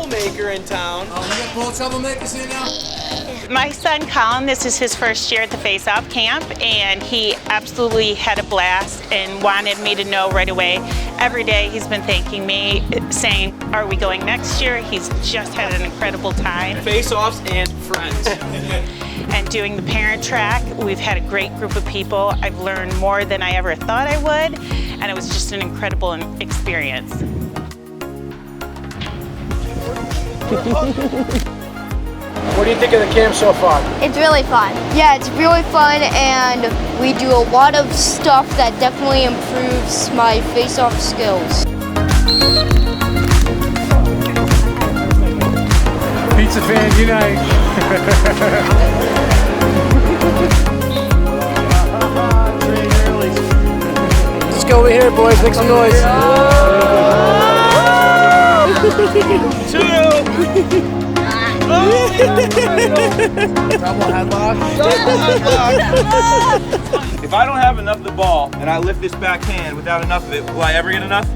troublemaker in town. Oh, we got more troublemakers here now? My son Colin, this is his first year at the Face Off camp, and he absolutely had a blast and wanted me to know right away. Every day he's been thanking me, saying, are we going next year? He's just had an incredible time. Face-offs and friends. And doing the parent track, we've had a great group of people. I've learned more than I ever thought I would, and it was just an incredible experience. What do you think of the camp so far? It's really fun. Yeah, it's really fun, and we do a lot of stuff that definitely improves my face-off skills. Pizza fans unite. Let's go over here, boys. Make some noise. If I don't have enough of the ball and I lift this backhand without enough of it, will I ever get enough?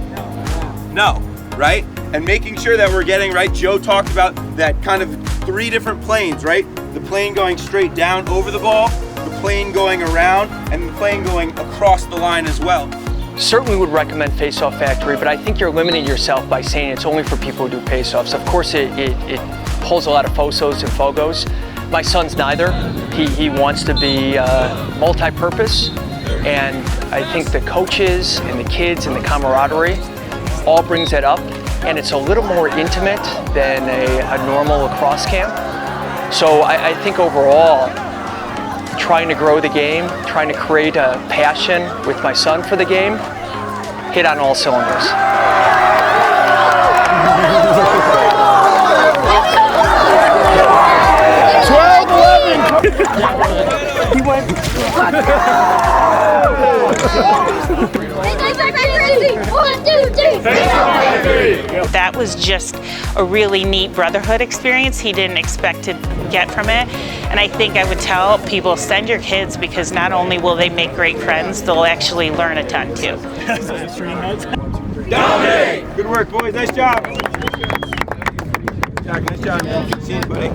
No, right? And making sure that we're getting, right, Joe talked about that kind of 3 different planes, right? The plane going straight down over the ball, the plane going around, and the plane going across the line as well. Certainly would recommend Face-Off Factory, but I think you're limiting yourself by saying it's only for people who do face-offs. Of course, it pulls a lot of FOSOs and FOGOs. My son's neither. He wants to be multi-purpose, and I think the coaches and the kids and the camaraderie all brings that up, and it's a little more intimate than a normal lacrosse camp. So I think overall, trying to grow the game, trying to create a passion with my son for the game, hit on all cylinders. He went. That was just a really neat brotherhood experience he didn't expect to get from it. And I think I would tell people, send your kids, because not only will they make great friends, they'll actually learn a ton too. Dominate! Good work, boys. Nice job. Jack, nice job, man. Good seeing you, buddy.